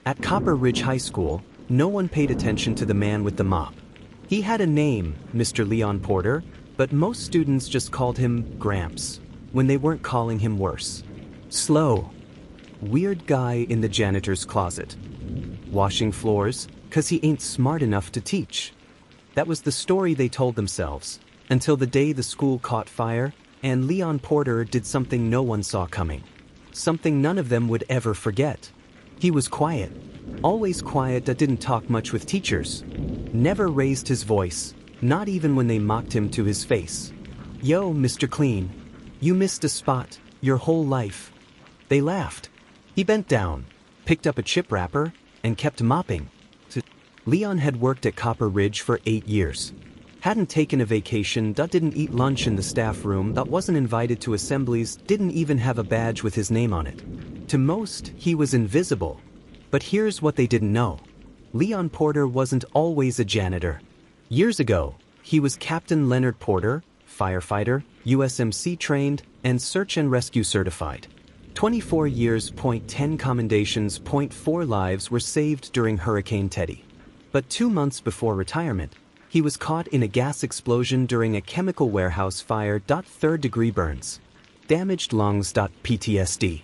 At Copper Ridge High School, no one paid attention to the man with the mop. He had a name, Mr. Leon Porter, but most students just called him Gramps, when they weren't calling him worse. Slow. Weird guy in the janitor's closet. Washing floors, 'cause he ain't smart enough to teach. That was the story they told themselves, until the day the school caught fire, and Leon Porter did something no one saw coming. Something none of them would ever forget. He was quiet. Always quiet, that didn't talk much with teachers. Never raised his voice, not even when they mocked him to his face. "Yo, Mr. Clean. You missed a spot, your whole life." They laughed. He bent down, picked up a chip wrapper, and kept mopping. Leon had worked at Copper Ridge for 8 years. Hadn't taken a vacation, didn't eat lunch in the staff room, wasn't invited to assemblies, didn't even have a badge with his name on it. To most, he was invisible. But here's what they didn't know. Leon Porter wasn't always a janitor. Years ago, he was Captain Leonard Porter, firefighter, USMC trained, and search and rescue certified. 24 years, 10 commendations, 4 lives were saved during Hurricane Teddy. But 2 months before retirement, he was caught in a gas explosion during a chemical warehouse fire. 3rd-degree burns. Damaged lungs. PTSD.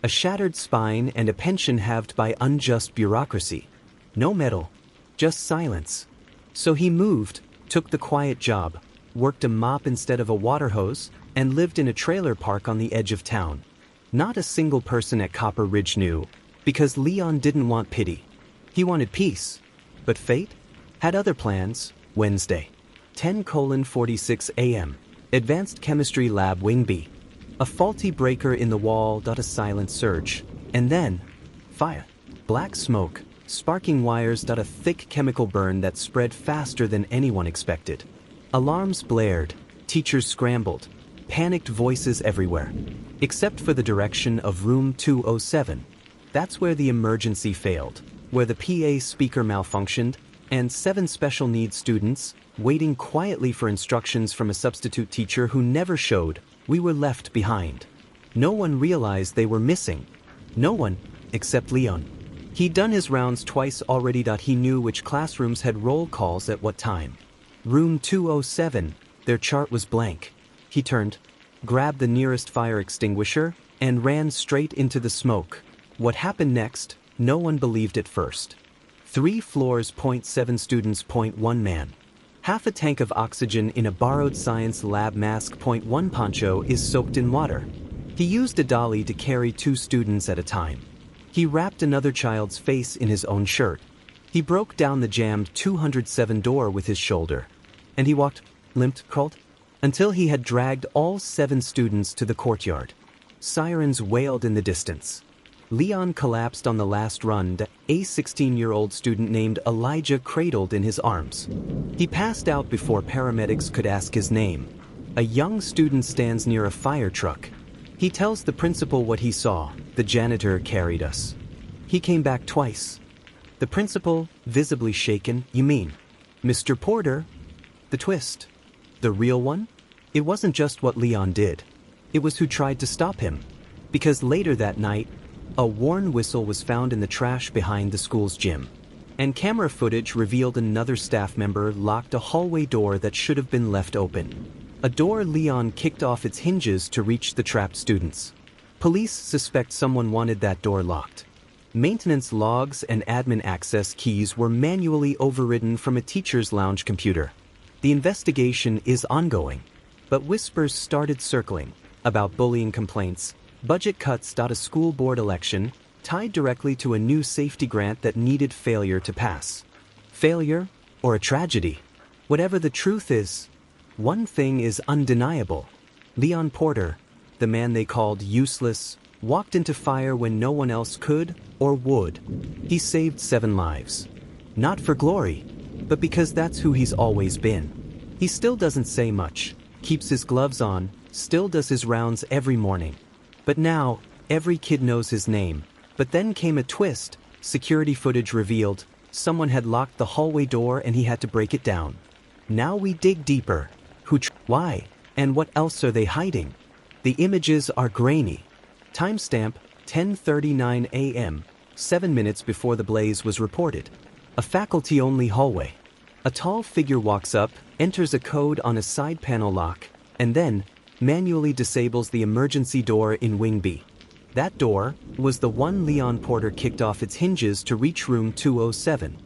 A shattered spine and a pension halved by unjust bureaucracy. No medal, just silence. So he moved, took the quiet job, worked a mop instead of a water hose, and lived in a trailer park on the edge of town. Not a single person at Copper Ridge knew, because Leon didn't want pity. He wanted peace. But fate had other plans. Wednesday, 10:46 a.m. Advanced Chemistry Lab Wing B. A faulty breaker in the wall. A silent surge. And then, fire. Black smoke, sparking wires. A thick chemical burn that spread faster than anyone expected. Alarms blared, teachers scrambled, panicked voices everywhere. Except for the direction of room 207. That's where the emergency failed, where the PA speaker malfunctioned, and 7 special needs students, waiting quietly for instructions from a substitute teacher who never showed, were left behind. No one realized they were missing. No one, except Leon. He'd done his rounds twice already. He knew which classrooms had roll calls at what time. Room 207, their chart was blank. He turned, grabbed the nearest fire extinguisher, and ran straight into the smoke. What happened next, no one believed at first. 3 floors, 7 students, 1 man. Half a tank of oxygen in a borrowed science lab mask. 1 poncho is soaked in water. He used a dolly to carry 2 students at a time. He wrapped another child's face in his own shirt. He broke down the jammed 207 door with his shoulder. And he walked, limped, crawled, until he had dragged all 7 students to the courtyard. Sirens wailed in the distance. Leon collapsed on the last run. A 16-year-old student named Elijah cradled in his arms. He passed out before paramedics could ask his name. A young student stands near a fire truck. He tells the principal what he saw. "The janitor carried us. He came back twice." The principal, visibly shaken. "You mean Mr. Porter?" The twist. The real one? It wasn't just what Leon did. It was who tried to stop him. Because later that night, a worn whistle was found in the trash behind the school's gym. And camera footage revealed another staff member locked a hallway door that should have been left open. A door Leon kicked off its hinges to reach the trapped students. Police suspect someone wanted that door locked. Maintenance logs and admin access keys were manually overridden from a teacher's lounge computer. The investigation is ongoing, but whispers started circling about bullying complaints, budget cuts. A school board election tied directly to a new safety grant that needed failure to pass. Failure or a tragedy? Whatever the truth is, one thing is undeniable. Leon Porter, the man they called useless, walked into fire when no one else could or would. He saved 7 lives. Not for glory, but because that's who he's always been. He still doesn't say much, keeps his gloves on, still does his rounds every morning. But now, every kid knows his name. But then came a twist. Security footage revealed someone had locked the hallway door and he had to break it down. Now we dig deeper. Why? And what else are they hiding? The images are grainy. Timestamp, 10:39 a.m. 7 minutes before the blaze was reported. A faculty-only hallway. A tall figure walks up, enters a code on a side panel lock, and then manually disables the emergency door in Wing B. That door was the one Leon Porter kicked off its hinges to reach room 207.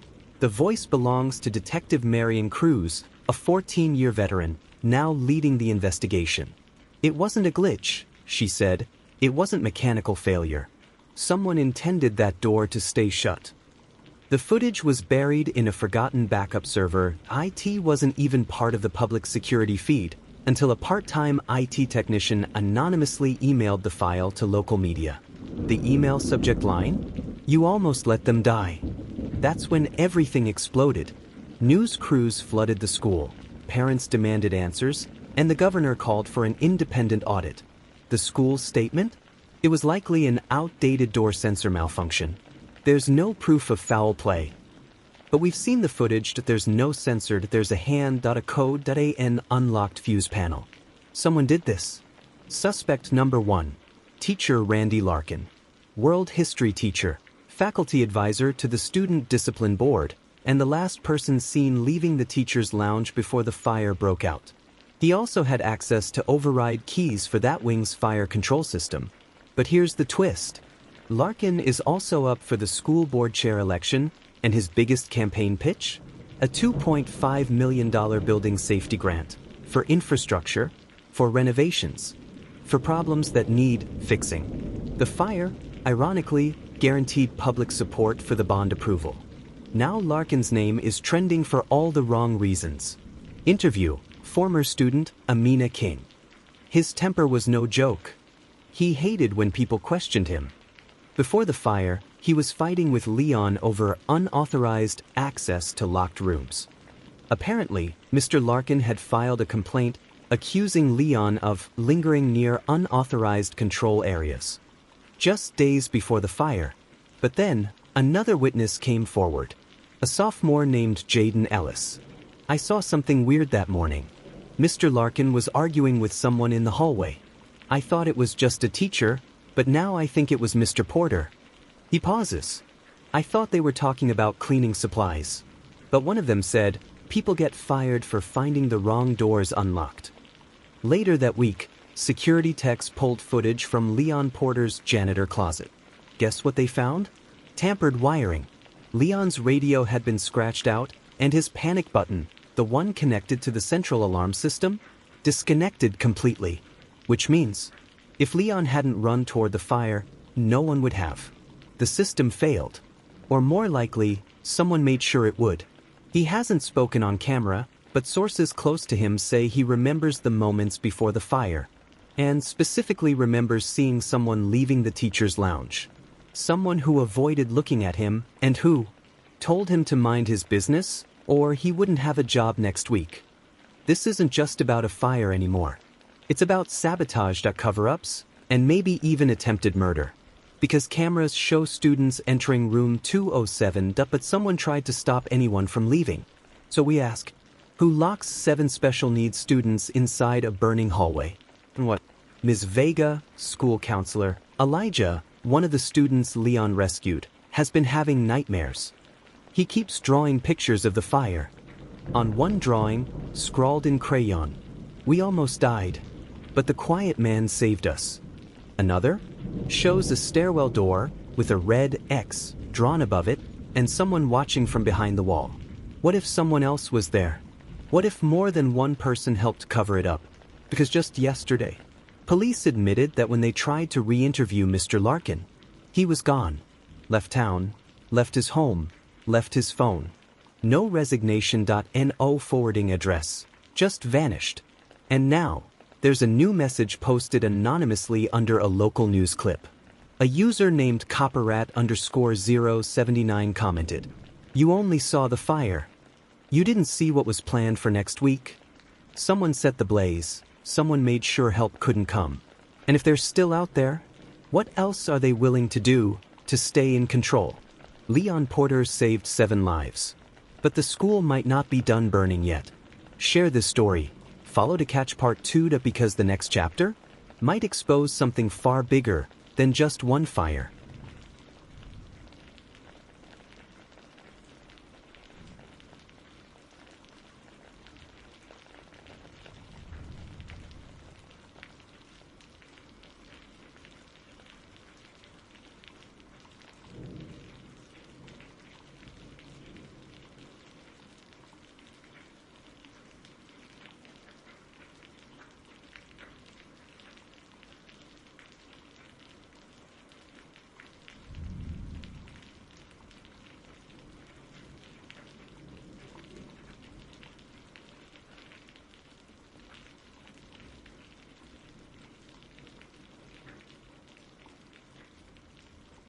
The voice belongs to Detective Marion Cruz, a 14-year veteran, now leading the investigation. "It wasn't a glitch," she said. "It wasn't mechanical failure. Someone intended that door to stay shut." The footage was buried in a forgotten backup server. IT wasn't even part of the public security feed until a part-time IT technician anonymously emailed the file to local media. The email subject line? "You almost let them die." That's when everything exploded. News crews flooded the school, parents demanded answers, and the governor called for an independent audit. The school's statement? It was likely an outdated door sensor malfunction. There's no proof of foul play. But we've seen the footage that there's no sensor, that there's a hand.a code.an unlocked fuse panel. Someone did this. Suspect number 1. Teacher Randy Larkin. World history teacher, faculty advisor to the Student Discipline Board, and the last person seen leaving the teacher's lounge before the fire broke out. He also had access to override keys for that wing's fire control system. But here's the twist. Larkin is also up for the school board chair election, and his biggest campaign pitch? A $2.5 million building safety grant for infrastructure, for renovations, for problems that need fixing. The fire, ironically, guaranteed public support for the bond approval. Now Larkin's name is trending for all the wrong reasons. Interview, former student Amina King. His temper was no joke. He hated when people questioned him. Before the fire, he was fighting with Leon over unauthorized access to locked rooms. Apparently, Mr. Larkin had filed a complaint accusing Leon of lingering near unauthorized control areas. Just days before the fire. But then, another witness came forward. A sophomore named Jaden Ellis. "I saw something weird that morning. Mr. Larkin was arguing with someone in the hallway. I thought it was just a teacher, but now I think it was Mr. Porter." He pauses. "I thought they were talking about cleaning supplies. But one of them said, people get fired for finding the wrong doors unlocked." Later that week, security techs pulled footage from Leon Porter's janitor closet. Guess what they found? Tampered wiring. Leon's radio had been scratched out, and his panic button, the one connected to the central alarm system, disconnected completely. Which means, if Leon hadn't run toward the fire, no one would have. The system failed. Or more likely, someone made sure it would. He hasn't spoken on camera, but sources close to him say he remembers the moments before the fire, and specifically remembers seeing someone leaving the teacher's lounge. Someone who avoided looking at him and who told him to mind his business or he wouldn't have a job next week. This isn't just about a fire anymore. It's about sabotage, cover-ups, and maybe even attempted murder. Because cameras show students entering room 207, but someone tried to stop anyone from leaving. So we ask, who locks 7 special needs students inside a burning hallway? And what? Ms. Vega, school counselor, Elijah, one of the students Leon rescued, has been having nightmares. He keeps drawing pictures of the fire. On one drawing, scrawled in crayon, "We almost died, but the quiet man saved us." Another shows a stairwell door with a red X drawn above it and someone watching from behind the wall. What if someone else was there? What if more than one person helped cover it up? Because just yesterday, police admitted that when they tried to re-interview Mr. Larkin, he was gone, left town, left his home, left his phone. No resignation.no forwarding address, just vanished. And now, there's a new message posted anonymously under a local news clip. A user named copperrat_079 commented, "You only saw the fire. You didn't see what was planned for next week. Someone set the blaze, someone made sure help couldn't come. And if they're still out there, what else are they willing to do to stay in control?" Leon Porter saved 7 lives. But the school might not be done burning yet. Share this story. Follow to catch part 2 because the next chapter might expose something far bigger than just one fire.